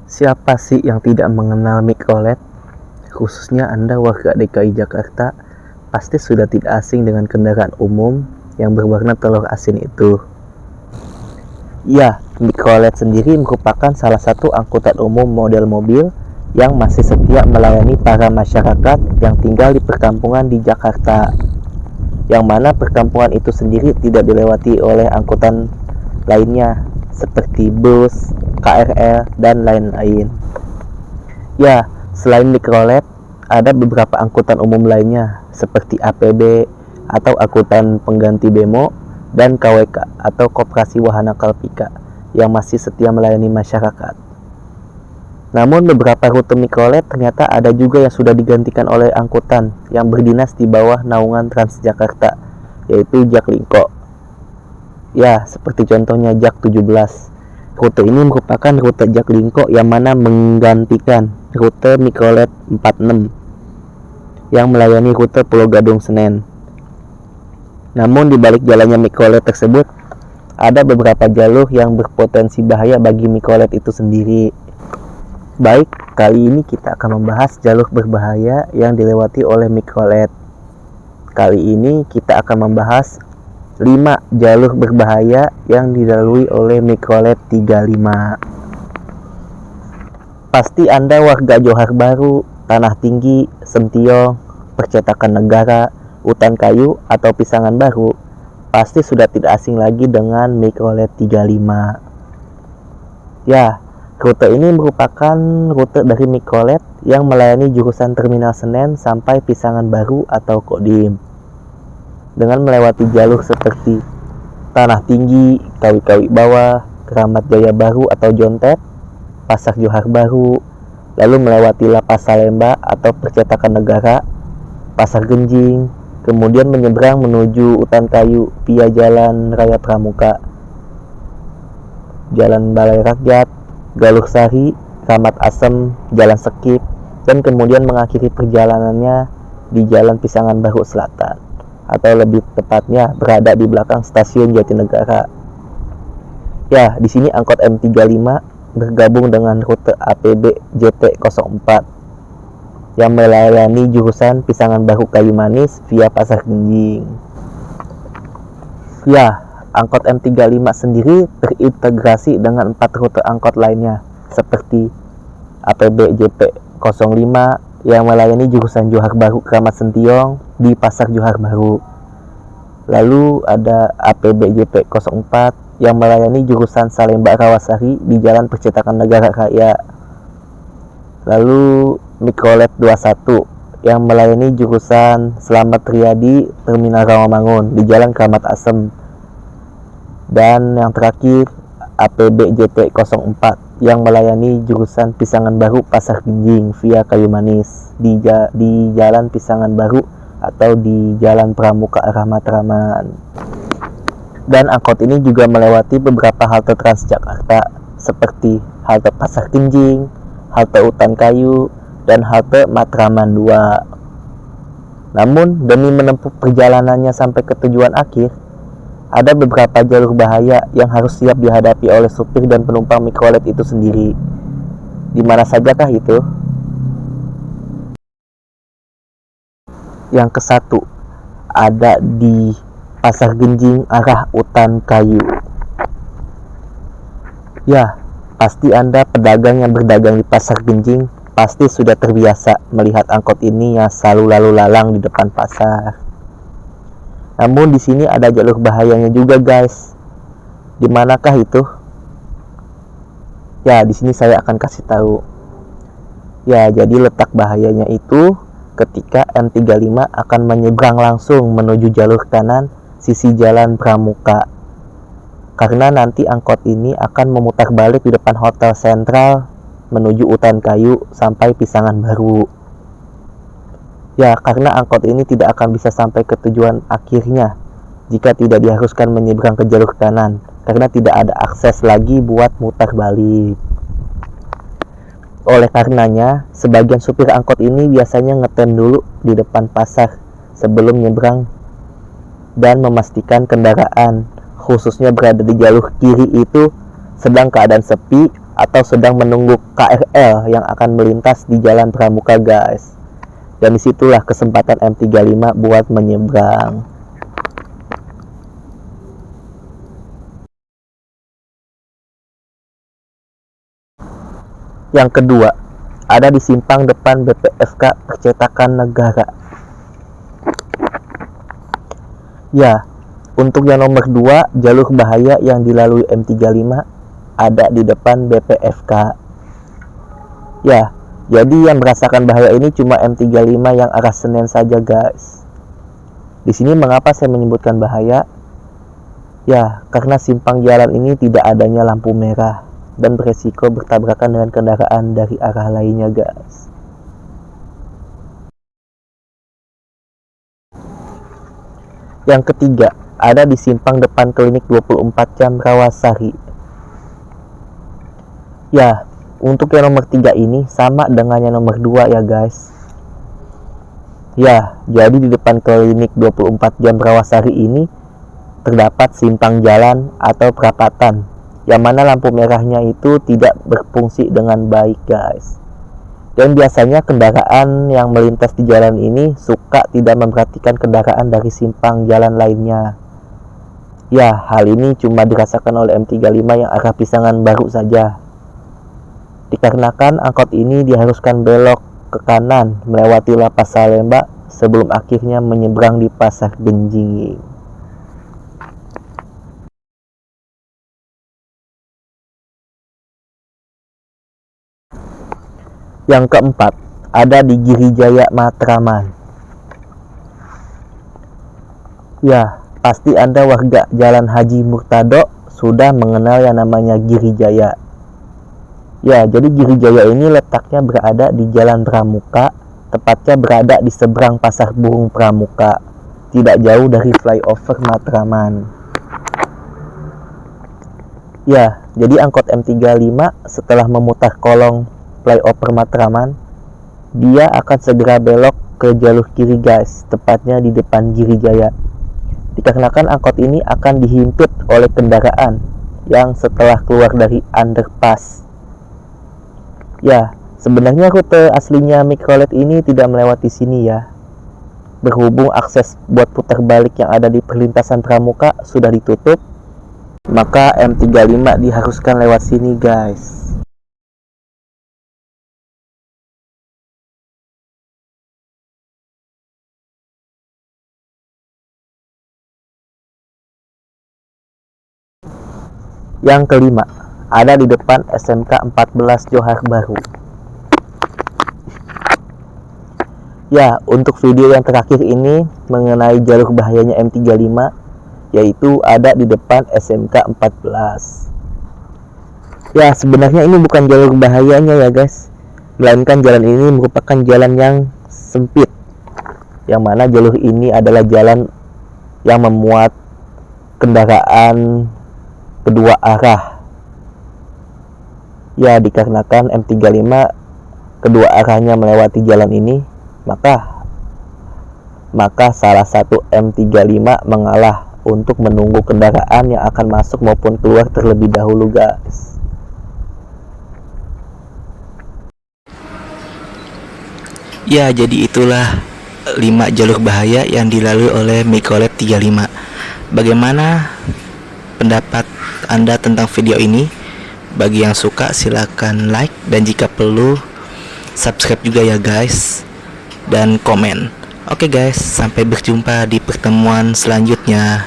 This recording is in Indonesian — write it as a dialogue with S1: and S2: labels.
S1: Siapa sih yang tidak mengenal mikrolet? Khususnya Anda warga DKI Jakarta, pasti sudah tidak asing dengan kendaraan umum yang berwarna telur asin itu. Ya, mikrolet sendiri merupakan salah satu angkutan umum model mobil yang masih setia melayani para masyarakat yang tinggal di perkampungan di Jakarta. Yang mana perkampungan itu sendiri tidak dilewati oleh angkutan lainnya seperti bus, KRL, dan lain-lain. Ya, selain mikrolet, ada beberapa angkutan umum lainnya seperti APB atau angkutan pengganti bemo dan KWK atau Koperasi Wahana Kalpika yang masih setia melayani masyarakat. Namun beberapa rute mikrolet ternyata ada juga yang sudah digantikan oleh angkutan yang berdinas di bawah naungan Transjakarta, yaitu Jaklingko. Ya, seperti contohnya Jak 17. Rute ini merupakan rute Jaklingko yang mana menggantikan rute mikrolet 46 yang melayani rute Pulau Gadung Senen. Namun di balik jalannya mikrolet tersebut, ada beberapa jalur yang berpotensi bahaya bagi mikrolet itu sendiri. Baik, kali ini kita akan membahas jalur berbahaya yang dilewati oleh mikrolet. Kali ini kita akan membahas 5 jalur berbahaya yang dilalui oleh mikrolet 35. Pasti Anda warga Johar Baru, Tanah Tinggi, Sentiong, Percetakan Negara, Utan Kayu, atau Pisangan Baru, pasti sudah tidak asing lagi dengan mikrolet 35. Ya, rute ini merupakan rute dari mikrolet yang melayani jurusan Terminal Senen sampai Pisangan Baru atau Kodim, dengan melewati jalur seperti Tanah Tinggi, Kawi-Kawi Bawah, Keramat Jaya Baru atau Jontet, Pasar Johar Baru, lalu melewati Lapas Salemba atau Percetakan Negara, Pasar Genjing, kemudian menyeberang menuju Utan Kayu via Jalan Raya Pramuka, Jalan Balai Rakyat, Galur Sari, Ramat Asem, Jalan Sekip, dan kemudian mengakhiri perjalanannya di Jalan Pisangan Baru Selatan, atau lebih tepatnya berada di belakang stasiun Jatinegara. Ya, di sini angkot M35 bergabung dengan rute APB JT04 yang melayani jurusan Pisangan Baru Kayu Manis via Pasar Genjing. Ya, angkot M35 sendiri terintegrasi dengan 4 rute angkot lainnya seperti APB JP05 yang melayani jurusan Johar Baru Kramat Sentiong di Pasar Johar Baru. Lalu ada APB JP04 yang melayani jurusan Salemba Rawasari di Jalan Percetakan Negara Raya. Lalu mikrolet 21 yang melayani jurusan Slamet Riyadi Terminal Rawamangun di Jalan Kramat Asem. Dan yang terakhir APB JT04 yang melayani jurusan Pisangan Baru Pasar Genjing via Kayu Manis di Jalan Pisangan Baru atau di Jalan Pramuka arah Matraman. Dan angkot ini juga melewati beberapa halte Transjakarta seperti halte Pasar Genjing, halte Utan Kayu, dan halte Matraman 2. Namun demi menempuh perjalanannya sampai ke tujuan akhir, ada beberapa jalur bahaya yang harus siap dihadapi oleh supir dan penumpang mikrolet itu sendiri. Di mana sajakah itu? Yang ke-1 ada di Pasar Genjing arah Utan Kayu. Ya, pasti Anda pedagang yang berdagang di Pasar Genjing pasti sudah terbiasa melihat angkot ini yang selalu lalu lalang di depan pasar. Namun di sini ada jalur bahayanya juga, guys. Di manakah itu? Ya, di sini saya akan kasih tahu. Ya, jadi letak bahayanya itu ketika M35 akan menyeberang langsung menuju jalur kanan sisi Jalan Pramuka. Karena nanti angkot ini akan memutar balik di depan Hotel Sentral menuju Utan Kayu sampai Pisangan Baru. Ya, karena angkot ini tidak akan bisa sampai ke tujuan akhirnya jika tidak diharuskan menyeberang ke jalur kanan, karena tidak ada akses lagi buat mutar balik. Oleh karenanya, sebagian supir angkot ini biasanya ngetem dulu di depan pasar sebelum nyebrang dan memastikan kendaraan, khususnya berada di jalur kiri itu, sedang keadaan sepi atau sedang menunggu KRL yang akan melintas di Jalan Pramuka, guys. Dan disitulah kesempatan M35 buat menyeberang. Yang kedua, ada di simpang depan BPFK Percetakan Negara. Ya, untuk yang nomor 2, jalur bahaya yang dilalui M35 ada di depan BPFK. Ya, jadi yang merasakan bahaya ini cuma M35 yang arah Senen saja, guys. Di sini mengapa saya menyebutkan bahaya? Ya, karena simpang jalan ini tidak adanya lampu merah dan beresiko bertabrakan dengan kendaraan dari arah lainnya, guys. Yang ketiga, ada di simpang depan klinik 24 jam Rawasari. Ya, untuk yang nomor 3 ini sama dengan yang nomor 2 ya, guys. Ya, jadi di depan klinik 24 jam Rawasari ini terdapat simpang jalan atau perapatan yang mana lampu merahnya itu tidak berfungsi dengan baik, guys. Dan biasanya kendaraan yang melintas di jalan ini suka tidak memperhatikan kendaraan dari simpang jalan lainnya. Ya, hal ini cuma dirasakan oleh M35 yang arah Pisangan Baru saja. Dikarenakan angkot ini diharuskan belok ke kanan melewati Lapas Salemba sebelum akhirnya menyeberang di Pasar Genjing. Yang keempat, ada di Girijaya Matraman. Ya, pasti Anda warga Jalan Haji Murtado sudah mengenal yang namanya Girijaya. Ya, jadi Girijaya ini letaknya berada di Jalan Pramuka, tepatnya berada di seberang Pasar Burung Pramuka, tidak jauh dari flyover Matraman. Ya, jadi angkot M35 setelah memutar kolong flyover Matraman, dia akan segera belok ke jalur kiri, guys, tepatnya di depan Girijaya. Dikarenakan angkot ini akan dihimpit oleh kendaraan yang setelah keluar dari underpass. Ya, sebenarnya rute aslinya mikrolet ini tidak melewati sini ya. Berhubung akses buat putar balik yang ada di perlintasan Pramuka sudah ditutup, maka M35 diharuskan lewat sini, guys. Yang kelima, ada di depan SMK 14 Johar Baru. Ya, untuk video yang terakhir ini mengenai jalur bahayanya M35, yaitu ada di depan SMK 14. Ya, sebenarnya ini bukan jalur bahayanya ya, guys, melainkan jalan ini merupakan jalan yang sempit, yang mana jalur ini adalah jalan yang memuat kendaraan kedua arah. Ya, dikarenakan M35 kedua arahnya melewati jalan ini, maka salah satu M35 mengalah untuk menunggu kendaraan yang akan masuk maupun keluar terlebih dahulu, guys.
S2: Ya, jadi itulah 5 jalur bahaya yang dilalui oleh Mikrolet 35. Bagaimana pendapat Anda tentang video ini? Bagi yang suka silakan like, dan jika perlu subscribe juga ya, guys, dan komen. Oke guys, sampai berjumpa di pertemuan selanjutnya.